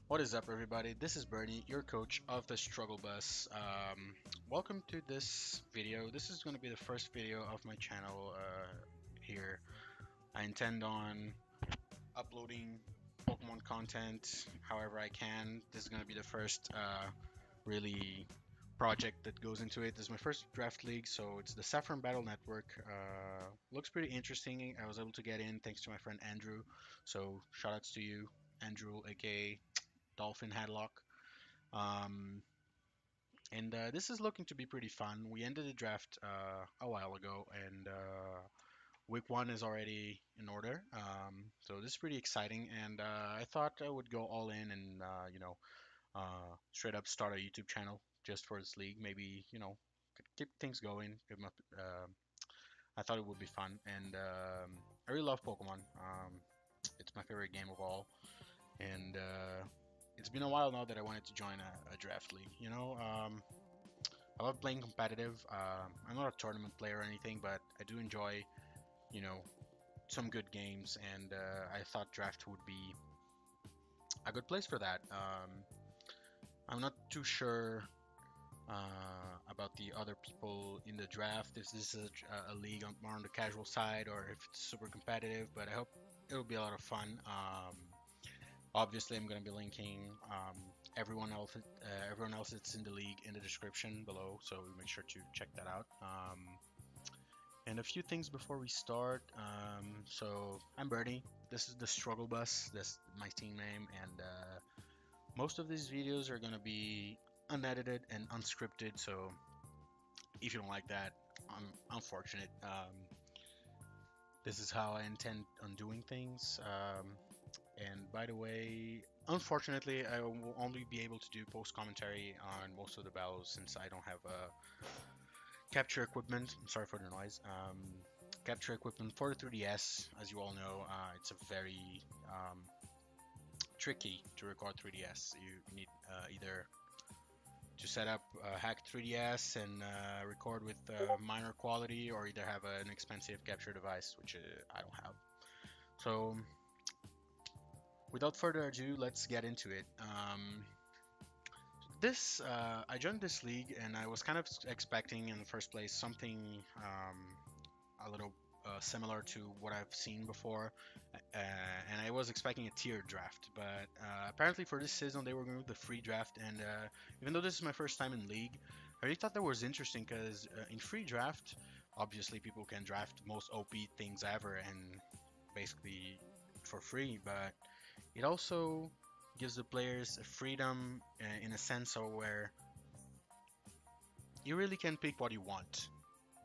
What is up, everybody? This is Bernie, your coach of the Struggle Bus. Welcome to this video. This is going to be the first video of my channel here. I intend on uploading Pokemon content however I can. This is going to be the first really project that goes into it. This is my first draft league, so it's the Saffron Battle Network. Looks pretty interesting. I was able to get in thanks to my friend Andrew, so shoutouts to you, Andrew, aka Dolphin Hadlock. Um, and this is looking to be pretty fun. We ended the draft a while ago, and week one is already in order. So this is pretty exciting, and I thought I would go all in and straight up start a YouTube channel just for this league. Maybe could keep things going. I thought it would be fun, and I really love Pokemon. It's my favorite game of all, and it's been a while now that I wanted to join a draft league. I love playing competitive. I'm not a tournament player or anything, but I do enjoy, you know, some good games, and I thought draft would be a good place for that. I'm not too sure about the other people in the draft, if this is a league more on the casual side or if it's super competitive, but I hope it'll be a lot of fun. Obviously, I'm going to be linking everyone else that's in the league in the description below, so make sure to check that out. And a few things before we start. So I'm Bernie. This is the Struggle Bus. That's my team name, and most of these videos are going to be unedited and unscripted. So if you don't like that, I'm unfortunate. This is how I intend on doing things. And by the way, unfortunately, I will only be able to do post commentary on most of the battles since I don't have capture equipment. I'm sorry for the noise. Capture equipment for the 3DS, as you all know, it's a very tricky to record 3DS. You need either to set up a hacked 3DS and record with minor quality, or either have an expensive capture device, which I don't have. So without further ado, let's get into it. I joined this league, and I was kind of expecting in the first place something a little similar to what I've seen before, and I was expecting a tiered draft. But apparently for this season they were going with the free draft, and even though this is my first time in league, I really thought that was interesting because in free draft, obviously people can draft most OP things ever and basically for free, but it also gives the players a freedom in a sense of where you really can pick what you want.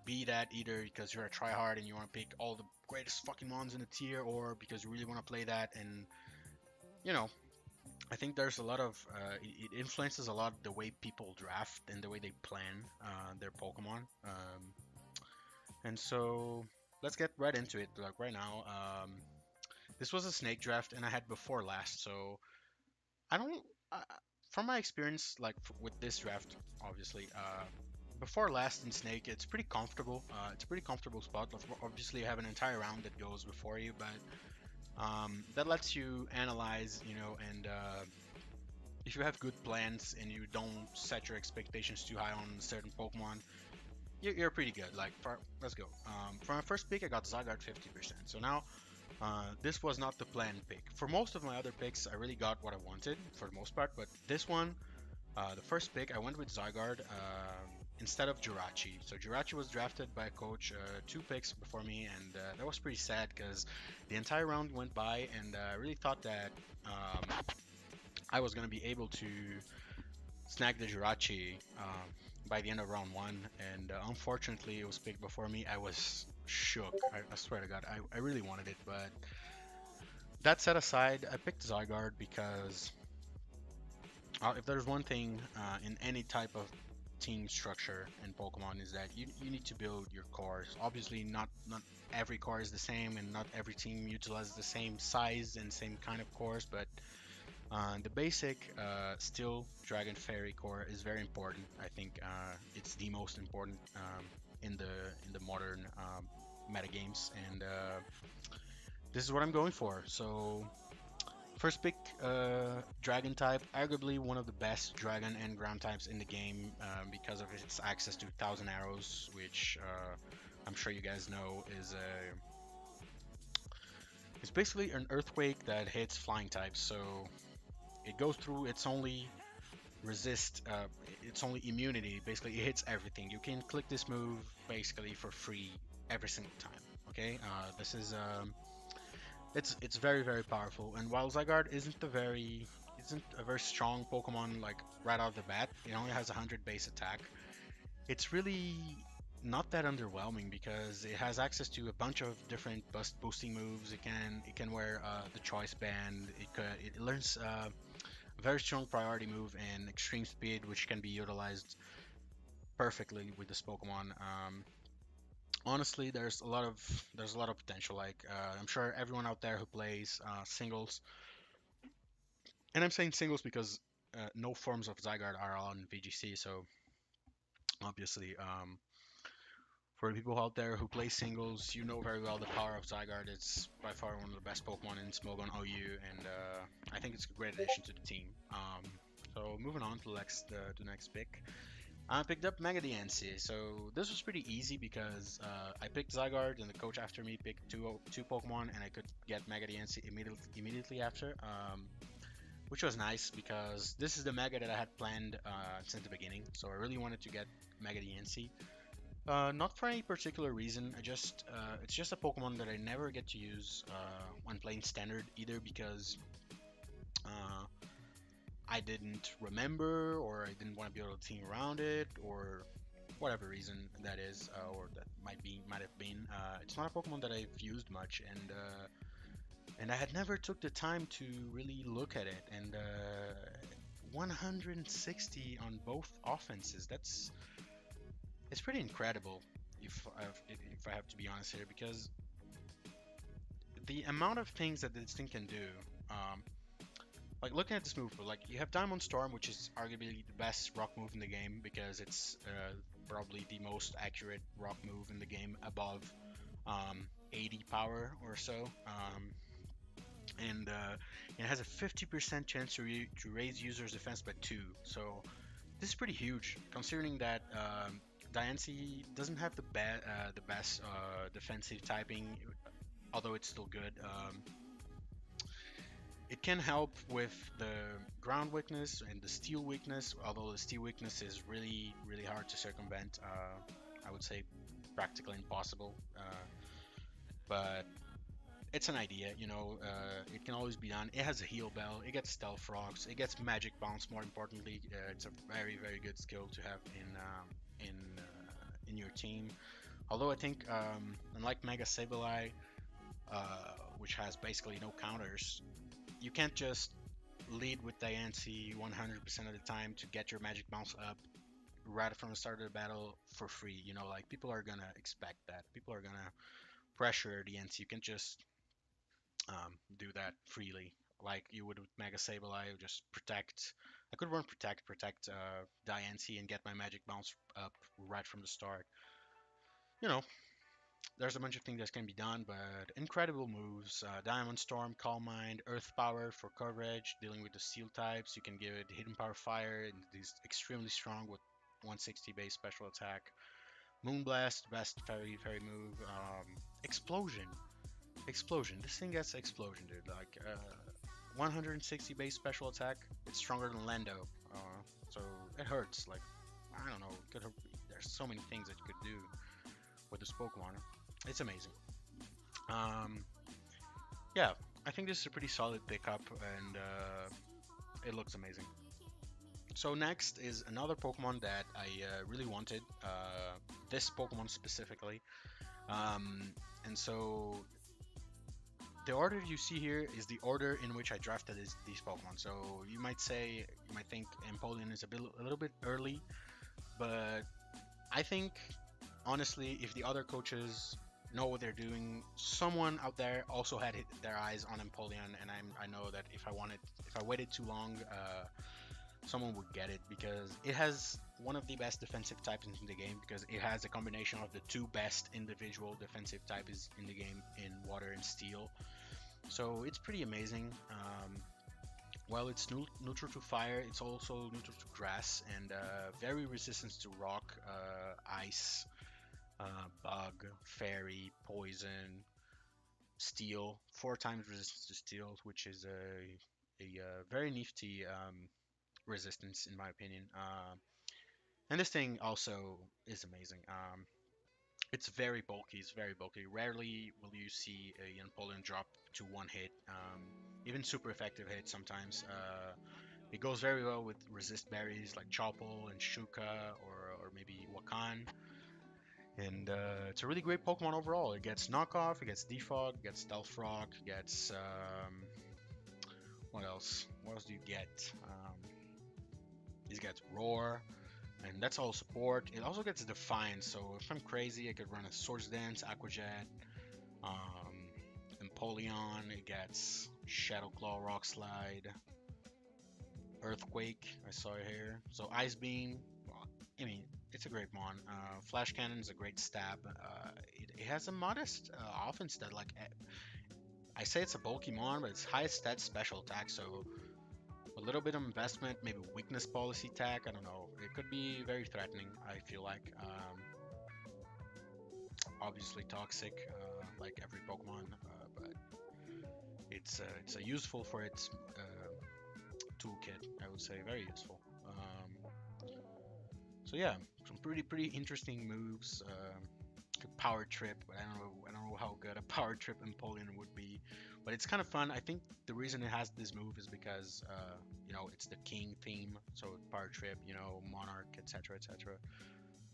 Be that either because you're a tryhard and you want to pick all the greatest fucking mons in the tier, or because you really want to play that. And you know, I think there's a lot of it influences a lot the way people draft and the way they plan their Pokemon. And so let's get right into it. Like right now, this was a snake draft, and I had before last, so I don't. From my experience, like with this draft, obviously, before last in Snake, it's pretty comfortable. It's a pretty comfortable spot. Obviously, you have an entire round that goes before you, but that lets you analyze, and if you have good plans and you don't set your expectations too high on certain Pokemon, you're pretty good. Like, let's go. For my first pick, I got Zygarde 50%. So now, this was not the planned pick. For most of my other picks, I really got what I wanted for the most part, but this one, the first pick, I went with Zygarde instead of Jirachi. So Jirachi was drafted by a coach 2 picks before me, and that was pretty sad because the entire round went by, and I really thought that I was going to be able to snag the Jirachi by the end of round one, and unfortunately it was picked before me. I was shook. I swear to God, I really wanted it, but that set aside, I picked Zygarde because if there's one thing in any type of team structure in Pokemon is that you need to build your cores. Obviously, not every core is the same, and not every team utilizes the same size and same kind of cores, but the basic Steel Dragon Fairy core is very important. I think it's the most important in the modern meta games, and this is what I'm going for. So First pick, dragon type, arguably one of the best dragon and ground types in the game because of its access to 1,000 arrows, which I'm sure you guys know is a it's basically an earthquake that hits flying types. So it goes through its only its only immunity. Basically, it hits everything. You can click this move basically for free every single time. Okay, this is it's very powerful. And while Zygarde isn't a very strong Pokemon like right out of the bat, it only has 100 base attack. It's really not that underwhelming because it has access to a bunch of different boosting moves. It can wear the choice band. It learns a very strong priority move and extreme speed, which can be utilized perfectly with this Pokemon. Honestly, there's a lot of potential. Like I'm sure everyone out there who plays singles, and I'm saying singles because no forms of Zygarde are on VGC, so obviously for the people out there who play singles, you know very well the power of Zygarde. It's by far one of the best Pokemon in Smogon OU, and I think it's a great addition to the team. So moving on to the next pick. I picked up Mega DNC, so this was pretty easy because I picked Zygarde and the coach after me picked two Pokemon and I could get Mega DNC immediately after, which was nice because this is the Mega that I had planned since the beginning, so I really wanted to get Mega DNC. Not for any particular reason. It's just a Pokemon that I never get to use when playing Standard either because uh, I didn't remember or I didn't want to be able to team around it or whatever reason that is or that might have been. It's not a Pokemon that I've used much and I had never took the time to really look at it and 160 on both offenses. It's pretty incredible if I have to be honest here because the amount of things that this thing can do. Like looking at this move, like you have Diamond Storm, which is arguably the best rock move in the game because it's probably the most accurate rock move in the game, above 80 power or so, and it has a 50% chance to raise users' defense by 2. So this is pretty huge, considering that Diancie doesn't have the best defensive typing, although it's still good. It can help with the ground weakness and the steel weakness, although the steel weakness is really hard to circumvent. I would say practically impossible. But it's an idea, you know. It can always be done. It has a heal bell. It gets stealth rocks. It gets magic bounce. More importantly, it's a very good skill to have in your team. Although I think, unlike Mega Sableye, which has basically no counters, you can't just lead with Diancie 100% of the time to get your magic bounce up right from the start of the battle for free. You know, like people are gonna expect that. People are gonna pressure Diancie. You can't just do that freely like you would with Mega Sableye. Just protect. I could run protect Diancie and get my magic bounce up right from the start. You know, there's a bunch of things that can be done, but incredible moves. Diamond Storm, Calm Mind, Earth Power for coverage, dealing with the Steel types. You can give it Hidden Power Fire, and it's extremely strong with 160 base special attack. Moonblast, best fairy move. Explosion. Explosion. This thing gets Explosion, dude. Like, 160 base special attack. It's stronger than Lando. So it hurts. Like, I don't know. There's so many things that you could do with this Pokemon. It's amazing. Yeah, I think this is a pretty solid pickup, and it looks amazing. So next is another Pokemon that I really wanted, this Pokemon specifically. And so the order you see here is the order in which I drafted these Pokemon. So you might think Empoleon is a little bit early, but I think honestly, if the other coaches know what they're doing, someone out there also had their eyes on Empoleon, and I know that if I waited too long, someone would get it because it has one of the best defensive types in the game because it has a combination of the two best individual defensive types in the game in Water and Steel. So it's pretty amazing. While it's neutral to fire, it's also neutral to grass and very resistant to rock, ice, bug, fairy, poison, steel. 4 times resistance to steel, which is a very nifty resistance in my opinion. And this thing also is amazing. It's very bulky. It's very bulky. Rarely will you see a Napoleon drop to one hit. Even super effective hits sometimes. It goes very well with resist berries like Chople and Shuka or maybe Wakan. And it's a really great Pokemon overall. It gets knockoff, it gets defog, it gets stealth rock, it gets what else? What else do you get? It gets roar, and that's all support. It also gets defiance. So if I'm crazy, I could run a Swords Dance, Aqua Jet, um, Empoleon. It gets Shadow Claw, Rock Slide, Earthquake. I saw it here. So Ice Beam. Well, I mean, it's a great mon. Flash Cannon is a great stab. It has a modest offense stat. Like I say, it's a bulky mon, but it's highest stat special attack. So a little bit of investment, maybe weakness policy tag. I don't know. It could be very threatening. I feel like. Obviously toxic, like every Pokemon, but it's a useful for its toolkit. I would say very useful. So yeah, some pretty interesting moves. Power Trip, but I don't know how good a Power Trip Empoleon would be, but it's kind of fun. I think the reason it has this move is because you know, it's the King theme, so Power Trip, you know, Monarch, etc., etc.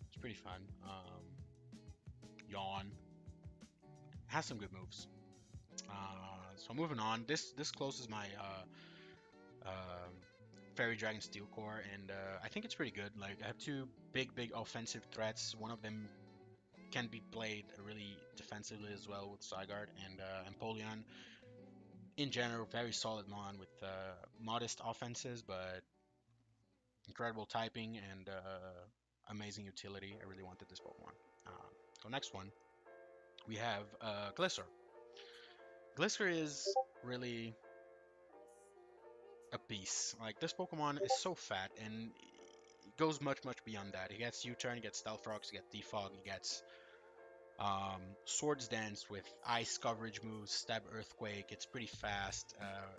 It's pretty fun. Yawn has some good moves. So moving on, this closes my Fairy Dragon Steel Core, and I think it's pretty good. Like I have two big offensive threats. One of them can be played really defensively as well with Zygarde and Empoleon. In general, very solid mon with modest offenses, but incredible typing and amazing utility. I really wanted this Pokemon. So next one, we have Gliscor. Gliscor is really a beast. Like this Pokemon is so fat and it goes much beyond that. He gets U-turn, he gets Stealth Rocks, he gets Defog, he gets Swords Dance with ice coverage moves, Stab Earthquake. It's pretty fast.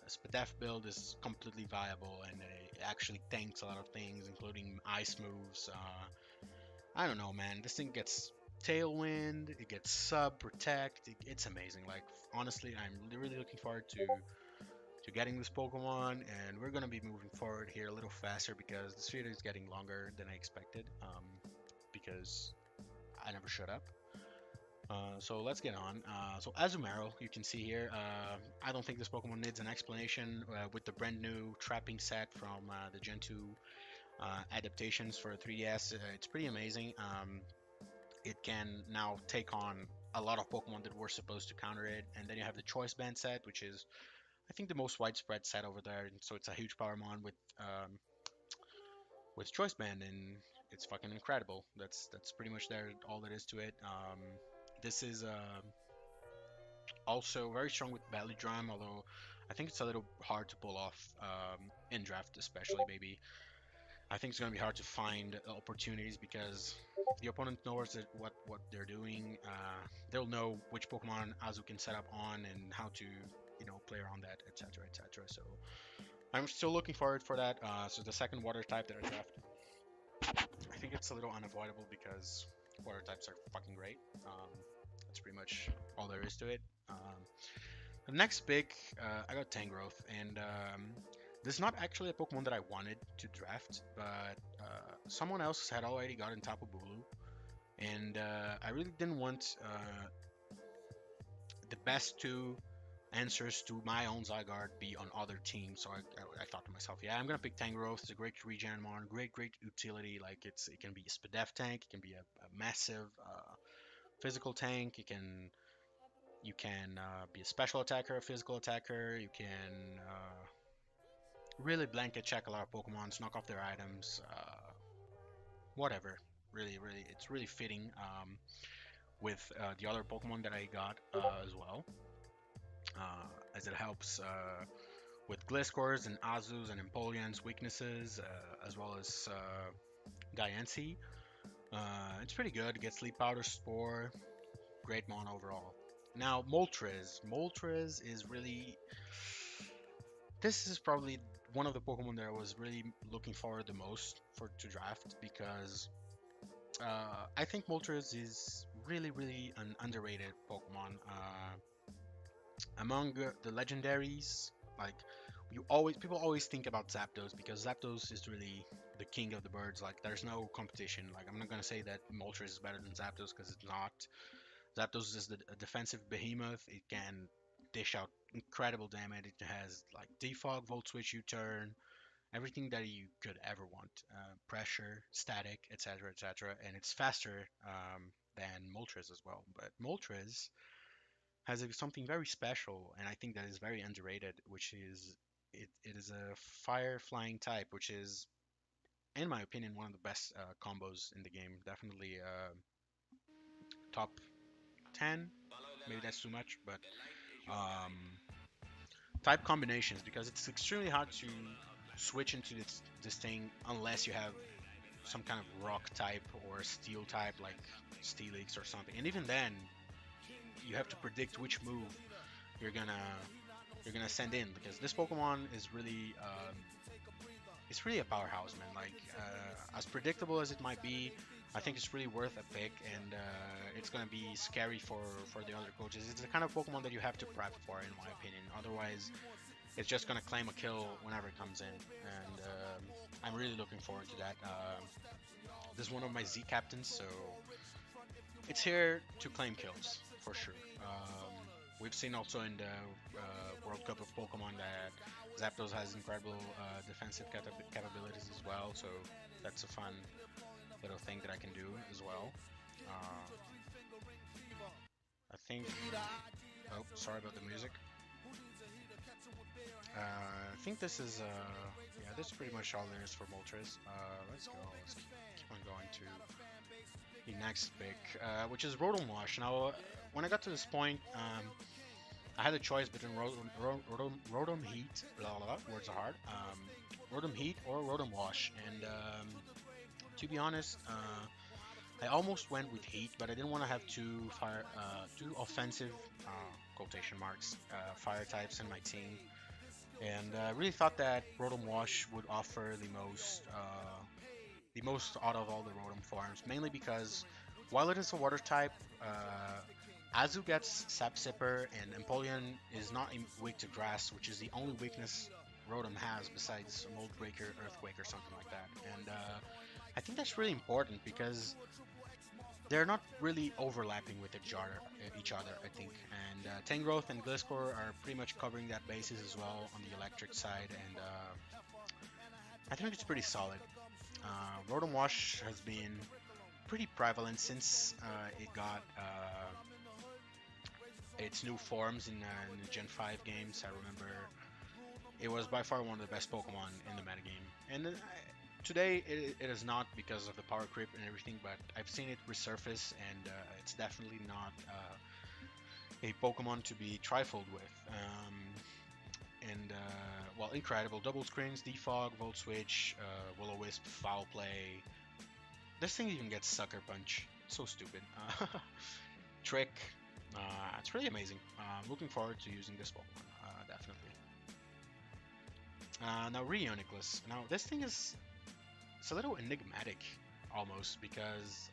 Spadef build is completely viable and it actually tanks a lot of things, including ice moves. I don't know, man. This thing gets Tailwind, it gets Sub, Protect. It's amazing. Like honestly, I'm really looking forward to getting this Pokemon, and we're gonna be moving forward here a little faster because this video is getting longer than I expected. Because I never shut up. So let's get on. So Azumarill, you can see here. I don't think this Pokemon needs an explanation with the brand new trapping set from the Gen 2 adaptations for 3DS. It's pretty amazing. It can now take on a lot of Pokemon that were supposed to counter it. And then you have the Choice Band set, which is I think the most widespread set over there. And so it's a huge Power Mon with Choice Band, and it's fucking incredible. That's pretty much there. All there is to it. This is also very strong with Belly Drum, although I think it's a little hard to pull off in draft, especially maybe. I think it's gonna be hard to find opportunities because the opponent knows that what they're doing. They'll know which Pokemon Azu can set up on and how to play around that, etc., etc. So I'm still looking forward for that. So the second water type that I draft, I think it's a little unavoidable because water types are fucking great. That's pretty much all there is to it. The next pick, I got Tangrowth, and this is not actually a Pokemon that I wanted to draft, but someone else had already gotten Tapu Bulu, and I really didn't want the best two answers to my own Zygarde be on other teams. So I thought to myself, yeah, I'm gonna pick Tangrowth. It's a great regen mon, great utility. Like it can be a Spadef tank, it can be a massive physical tank. You can be a special attacker, a physical attacker. You can really blanket check a lot of Pokemons, knock off their items, whatever. Really, it's really fitting with the other Pokemon that I got as well, as it helps with Gliscors and Azus and Empoleon's weaknesses, as well as Diancie. It's pretty good. It gets Sleep Powder Spore. Great mon overall. Now, Moltres. Moltres is really. This is probably one of the Pokemon that I was really looking forward the most for to draft because I think Moltres is really, really an underrated Pokemon. Among the legendaries, like people always think about Zapdos because Zapdos is really the king of the birds. Like, there's no competition. Like, I'm not gonna say that Moltres is better than Zapdos because it's not. Zapdos is a defensive behemoth. It can dish out incredible damage. It has like defog, volt switch, U-turn, everything that you could ever want. Pressure, static, etc., etc. And it's faster than Moltres as well. But Moltres has something very special, and I think that is very underrated, which is it is a fire flying type, which is, in my opinion, one of the best combos in the game. Definitely top 10. Maybe that's too much, but um, type combinations because it's extremely hard to switch into this thing unless you have some kind of rock type or steel type like Steelix or something. And even then, you have to predict which move you're gonna you're gonna send in because this Pokemon is really it's really a powerhouse, man. Like as predictable as it might be, I think it's really worth a pick, and it's gonna be scary for the other coaches. It's the kind of Pokemon that you have to prep for, in my opinion. Otherwise, it's just gonna claim a kill whenever it comes in, and I'm really looking forward to that. This is one of my Z captains, so it's here to claim kills for sure. We've seen also in the World Cup of Pokemon that Zapdos has incredible defensive capabilities as well, so that's a fun little thing that I can do as well. I think. Oh, sorry about the music. I think this is yeah, this is pretty much all there is for Moltres. Let's go. Let's keep on going to the next pick, which is Rotom Wash. Now, when I got to this point, I had a choice between Rotom Heat, blah, blah, blah, words are hard, Rotom Heat or Rotom Wash, and to be honest, I almost went with Heat, but I didn't want to have two offensive, quotation marks, fire types in my team, and I really thought that Rotom Wash would offer the most out of all the Rotom forms, mainly because while it is a water type, Azu gets Sap Sipper, and Empoleon is not weak to grass, which is the only weakness Rotom has besides Mold Breaker, Earthquake, or something like that. And I think that's really important because they're not really overlapping with each other, I think. And Tangrowth and Gliscor are pretty much covering that basis as well on the electric side, and I think it's pretty solid. Rotom Wash has been pretty prevalent since it got its new forms in the Gen 5 games. I remember it was by far one of the best Pokemon in the metagame. And today it is not because of the power creep and everything, but I've seen it resurface, and it's definitely not a Pokemon to be trifled with. Well, incredible double screens, defog, volt switch, will-o-wisp, foul play. This thing even gets sucker punch. So stupid. Trick. It's really amazing. I'm looking forward to using this Pokemon. Definitely. Now Rheoniclus. Now this thing is it's a little enigmatic almost because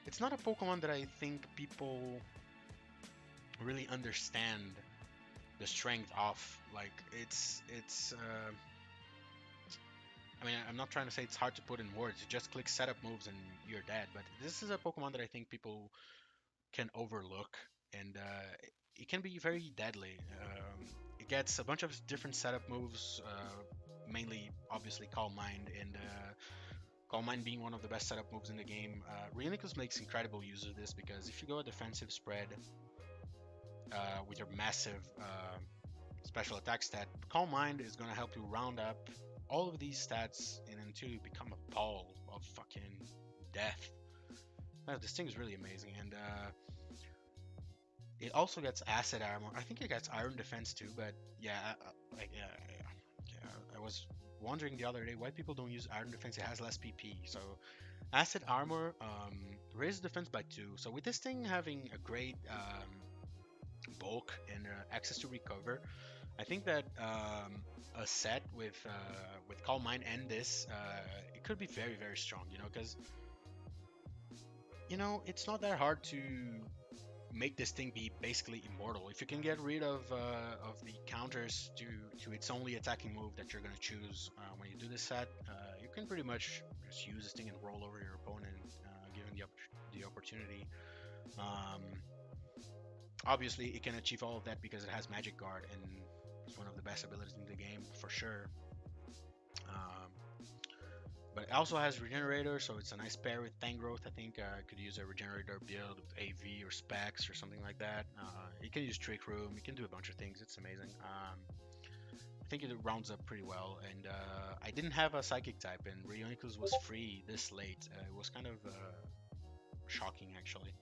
it's not a Pokemon that I think people really understand the strength of. Like it's I mean, I'm not trying to say it's hard to put in words. You just click setup moves and you're dead. But this is a Pokemon that I think people can overlook, and it can be very deadly. It gets a bunch of different setup moves, mainly, obviously, Calm Mind, and Calm Mind being one of the best setup moves in the game. Rheoniclus makes incredible use of this because if you go a defensive spread with your massive special attack stat, Calm Mind is going to help you round up all of these stats and until you become a ball of fucking death. This thing is really amazing, and It also gets acid armor. I think it gets iron defense too, but yeah, I was wondering the other day why people don't use iron defense. It has less PP. So acid armor raises defense by 2. So with this thing having a great bulk and access to recover, I think that a set with Calm Mind and this, it could be very very strong. Because it's not that hard to make this thing be basically immortal. If you can get rid of the counters to its only attacking move that you're gonna choose when you do this set, you can pretty much just use this thing and roll over your opponent, given the opportunity. Um, Obviously, it can achieve all of that because it has Magic Guard, and it's one of the best abilities in the game for sure. Um, but it also has Regenerator, so it's a nice pair with Tank Growth. I think I could use a Regenerator build with AV or Specs or something like that. You can use Trick Room, you can do a bunch of things. It's amazing. I think it rounds up pretty well, and I didn't have a Psychic type, and Rionicles was free this late. It was kind of shocking, actually.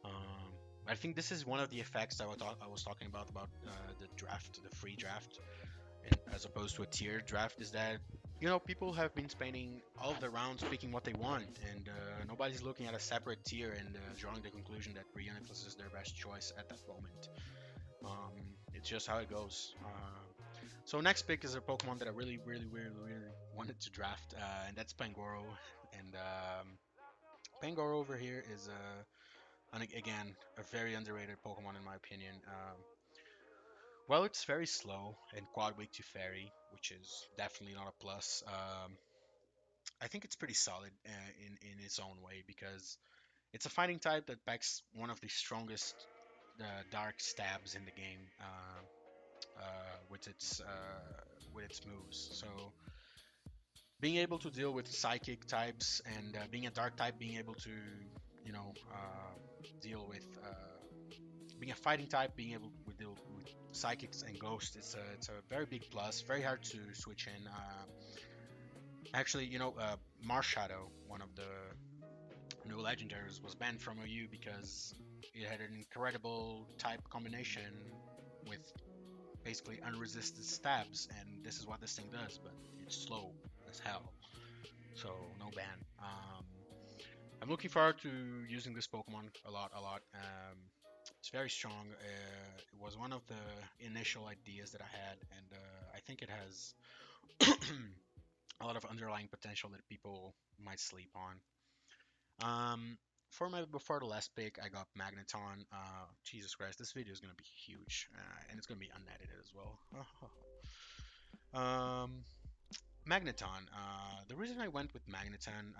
Um, I think this is one of the effects that I was talking about the draft, the free draft, and as opposed to a tiered draft, is that people have been spending all of the rounds picking what they want, and nobody's looking at a separate tier and drawing the conclusion that Reuniclus is their best choice at that moment. It's just how it goes. So next pick is a Pokemon that I really, really, really, really wanted to draft, and that's Pangoro. And Pangoro over here is again a very underrated Pokemon in my opinion. Well, it's very slow and quad weak to Fairy, which is definitely not a plus. I think it's pretty solid in its own way because it's a fighting type that packs one of the strongest dark stabs in the game with its moves. So being able to deal with psychic types and being a dark type, being able to deal with being a fighting type, being able to deal with psychics and ghosts, it's a very big plus. Very hard to switch in. Actually, Marshadow, one of the new legendaries, was banned from OU because it had an incredible type combination with basically unresisted stabs, and this is what this thing does, but it's slow as hell, so no ban. I'm looking forward to using this Pokemon a lot. It's very strong. It was one of the initial ideas that I had, and I think it has a lot of underlying potential that people might sleep on. Before the last pick, I got Magneton. Jesus Christ, this video is gonna be huge, and it's gonna be unedited as well. um, Magneton. The reason I went with Magneton,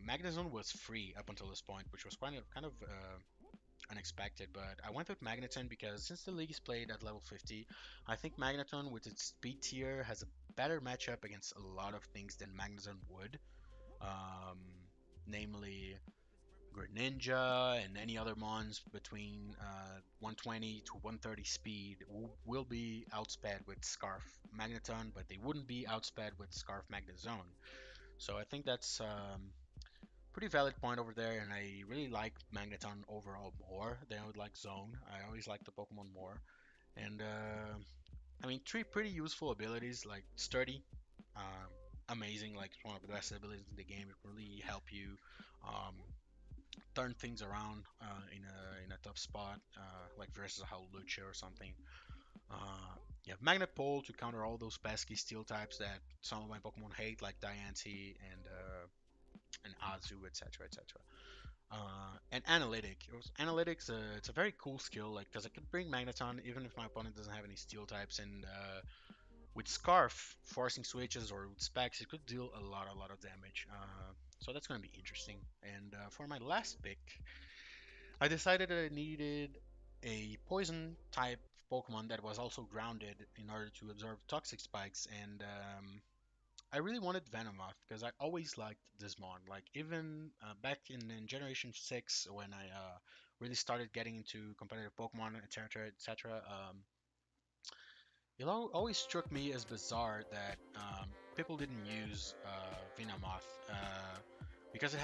Magneton was free up until this point, which was kind of unexpected. But I went with Magneton because since the league is played at level 50, I think Magneton with its speed tier has a better matchup against a lot of things than Magneton would. Um, Namely Greninja and any other mons between 120 to 130 speed will be outsped with Scarf Magneton, but they wouldn't be outsped with Scarf Magnezone. So I think that's pretty valid point over there, and I really like Magneton overall more than I would like Zone. I always like the Pokemon more, and I mean, three pretty useful abilities like Sturdy, um, amazing, like one of the best abilities in the game. It really help you um, turn things around in a tough spot, like versus a Howlucha or something. You have Magnet Pole to counter all those pesky steel types that some of my Pokemon hate, like Diancie and Azu, etc., etc. And Analytic. Analytics. It's a very cool skill, like because I could bring Magneton even if my opponent doesn't have any steel types, and with Scarf forcing switches or with Specs, it could deal a lot of damage. So that's going to be interesting. And for my last pick, I decided that I needed a poison type Pokemon that was also grounded in order to absorb toxic spikes, and I really wanted Venomoth because I always liked this mon. Like even back in Generation 6 when I really started getting into competitive Pokemon, etc., etc. It always struck me as bizarre that people didn't use Venomoth because it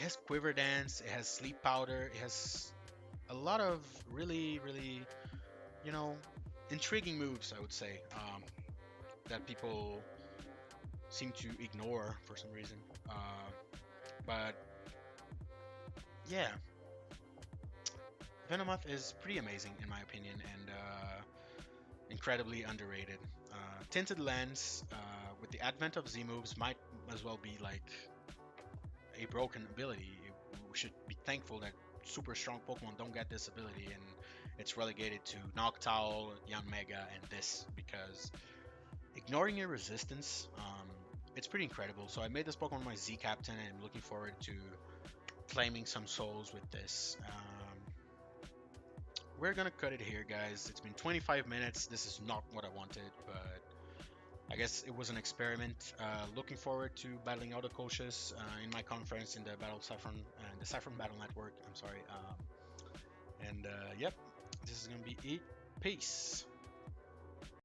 has Quiver Dance, it has Sleep Powder, it has a lot of really, really, you know, intriguing moves, I would say, that people seem to ignore for some reason. But yeah, Venomoth is pretty amazing in my opinion, and incredibly underrated. Tinted Lens, with the advent of Z moves, might as well be like a broken ability. We should be thankful that super strong Pokemon don't get this ability, and it's relegated to Noctowl, Yanmega, and this, because ignoring your resistance, it's pretty incredible. So I made this Pokemon my Z Captain, and I'm looking forward to claiming some souls with this. We're gonna cut it here, guys. It's been 25 minutes. This is not what I wanted, but I guess it was an experiment. Looking forward to battling other coaches in my conference in the the Saffron Battle Network. I'm sorry. Yep, this is gonna be it. Peace.